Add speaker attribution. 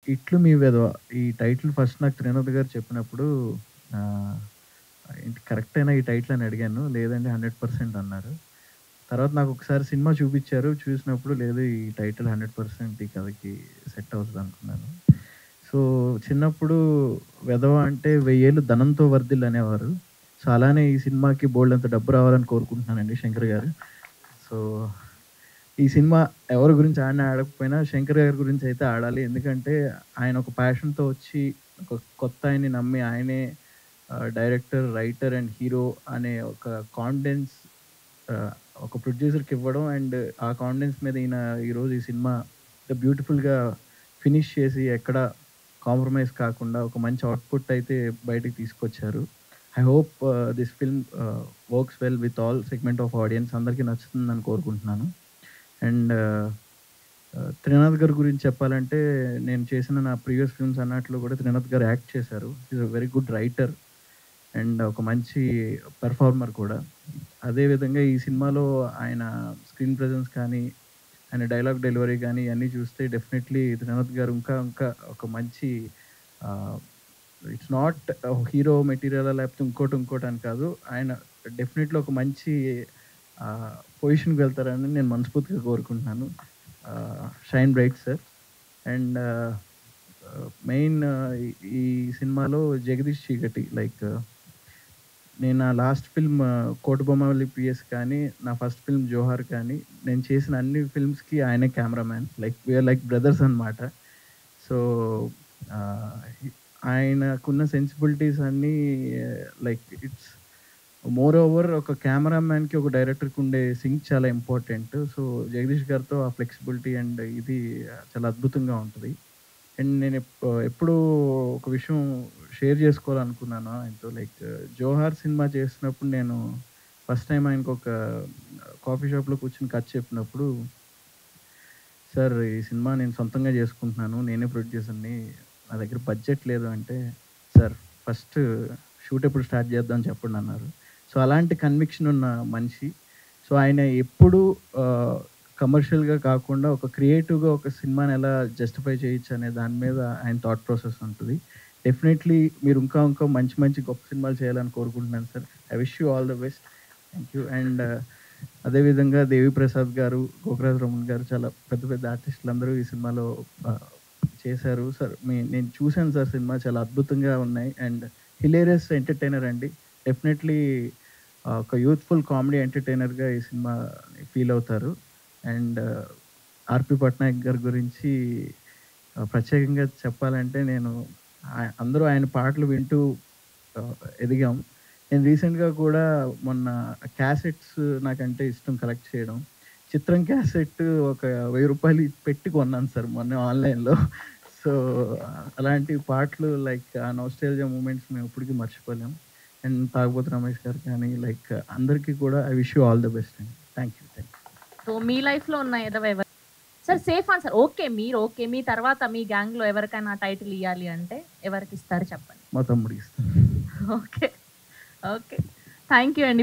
Speaker 1: 'ఇట్లు మీ వెధవ' ఈ టైటిల్ ఫస్ట్ నాకు త్రినాథ్ గారు చెప్పినప్పుడు ఆహ్, ఏంటి కరెక్టేనా ఈ టైటిల్ అని అడిగాను. లేదండి 100% అన్నారు. తర్వాత నాకొకసారి సినిమా చూపిచ్చారు. చూసినప్పుడు లేదు ఈ టైటిల్ 100% ఈ కథకి సెట్ అవుతదనుకున్నాను. సో, చిన్నప్పుడు వెధవ అంటే 1000 ఏళ్ళు ధనంతో వర్ధిల్లు అనేవారు. సో, అలానే ఈ సినిమాకి బోలెడంత డబ్బు రావాలని కోరుకుంటున్నానండి శంకర్ గారు. సో, ఈ సినిమా ఎవరి గురించి ఆడినా ఆడకపోయినా శంకర్ గారి గురించి అయితే ఆడాలి. ఎందుకంటే ఆయన ఒక ప్యాషన్‌తో వచ్చి ఒక కొత్త ఆయన్ని నమ్మి ఆయనే డైరెక్టర్, రైటర్ అండ్ హీరో అనే ఒక కాన్ఫిడెన్స్ ఆహ్, ఒక ప్రొడ్యూసర్‌కి ఇవ్వడం అండ్ ఆ కాన్ఫిడెన్స్ మీద ఈయన ఈరోజు ఈ సినిమా ఇంత బ్యూటిఫుల్‌గా ఫినిష్ చేసి ఎక్కడ కాంప్రమైజ్ కాకుండా ఒక మంచి అవుట్‌పుట్ అయితే బయటికి తీసుకొచ్చారు. I hope this film works well with all segment of audience అందరికీ నచ్చుతుందని కోరుకుంటున్నాను. అండ్ త్రినాథ్ గారి గురించి చెప్పాలంటే నేను చేసిన నా ప్రీవియస్ ఫిల్మ్స్ అన్నట్లో కూడా త్రినాథ్ గారు యాక్ట్ చేశారు. He is a very good writer and ఒక మంచి పెర్ఫార్మర్ కూడా. అదే విధంగా ఈ సినిమాలో ఆయన స్క్రీన్ ప్రెజెన్స్ కానీ, ఆయన డైలాగ్ డెలివరీ గానీ ఇయన్నీ చూస్తే డెఫినెట్‌లీ త్రినాథ్ గారు ఇంకా ఒక మంచి ఆహ్, ఇట్స్ నాట్ హీరో మెటీరియలా లేకపోతే ఇంకోటి అని కాదు. ఆయన డెఫినెట్‌లీ ఒక మంచి పొజిషన్‌కి వెళ్తారని నేను మనస్ఫూర్తిగా కోరుకుంటున్నాను. Shine bright sir. And main ఈ సినిమాలో జగదీష్ చీకటి లైక్ నేను నా లాస్ట్ ఫిల్మ్ 'కోటబొమ్మలి పిఎస్' కానీ, నా ఫస్ట్ ఫిల్మ్ 'జోహార్' కానీ, నేను చేసిన అన్ని ఫిల్మ్స్‌కి ఆయనే cameraman. Like we are like brothers అనమాట. సో, ఆహ్, ఆయనకున్న సెన్సిబిలిటీస్ అన్నీ లైక్ ఇట్స్ మోర్ ఓవర్ ఒక కెమెరామాన్‌కి, ఒక డైరెక్టర్‌కి ఉండే సింక్ చాలా ఇంపార్టెంట్. సో, జగదీష్ గారితో ఆ ఫ్లెక్సిబిలిటీ అండ్ ఇది చాలా అద్భుతంగా ఉంటది. అండ్ నేను ఎప్పుడూ ఒక విషయం షేర్ చేసుకోవాలనుకున్నాను ఆయనతో. లైక్ 'జోహార్' సినిమా చేస్తున్నప్పుడు నేను ఫస్ట్ టైమ్ ఆయనకొక కాఫీ షాప్‌లో కూర్చొని కథ చెప్పినప్పుడు, "సార్ ఈ సినిమా నేను సొంతంగా చేసుకుంటున్నాను. నేనే ప్రొడ్యూసర్‌ని. నా దగ్గర బడ్జెట్ లేదు" అంటే, "సార్ ఫస్ట్ షూట్ ఎప్పుడు స్టార్ట్ చేద్దాం చెప్పండి" అన్నారు. సో, అలాంటి కన్విక్షన్ ఉన్న మనిషి. సో, ఆయన ఎప్పుడూ కమర్షియల్‌గా కాకుండా ఒక క్రియేటివ్‌గా ఒక సినిమాని ఎలా జస్టిఫై చేయొచ్చు అనే దాని మీద ఆయన థాట్ ప్రాసెస్ ఉంటది. డెఫినెట్‌లీ మీరు ఇంకా మంచి గొప్ప సినిమాలు చేయాలని కోరుకుంటున్నాను sir. I wish you all the best. Thank you. And అదేవిధంగా 'దేవిప్రసాద్' గారు, 'గోకరాజు రమణ్' గారు చాలా పెద్ద ఆర్టిస్టులందరూ ఈ సినిమాలో ఆహ్, చేశారు. సార్ నేను చూసాను సార్ సినిమా చాలా అద్భుతంగా ఉన్నాయి. అండ్ హిలేరియస్ ఎంటర్‌టైనర్ అండి. డెఫినెట్‌లీ ఒక యూత్‌ఫుల్ కామెడీ ఎంటర్‌టైనర్‌గా ఈ సినిమా ఫీల్ అవుతారు. అండ్ 'ఆర్‌పి పట్నాయక్' గారి గురించి ప్రత్యేకంగా చెప్పాలంటే నేను అందరూ ఆయన పాటలు వింటూ ఆహ్, ఎదిగాం. నేను రీసెంట్‌గా కూడా మొన్న క్యాసెట్స్ నాకంటే ఇష్టం కలెక్ట్ చేయడం. 'చిత్రం' క్యాసెట్ ఒక రూ. 1000 పెట్టి కొన్నాను సార్ మొన్నే ఆన్‌లైన్‌లో. సో, అలాంటి పాటలు లైక్ ఆ నోస్టాల్జియా మూమెంట్స్ మేము ఎప్పటికీ మర్చిపోలేం. అండ్ 'తాగుబోతు రమేష్' గారు కానీ లైక్ అందరికీ కూడా I wish you all the best అండి. Thank you.
Speaker 2: సో, మీ లైఫ్‌లో ఉన్న ఎదవ ఎవరు? Sir safe answer. ఓకే. మీరు ఓకే. మీ తర్వాత మీ గ్యాంగ్‌లో ఎవరికైనా టైటిల్ ఇయ్యాలి అంటే ఎవరికిస్తారు చెప్పండి?
Speaker 1: మా తమ్ముడికిస్తాను.
Speaker 2: ఓకే. ఓకే. థాంక్ యూ అండి.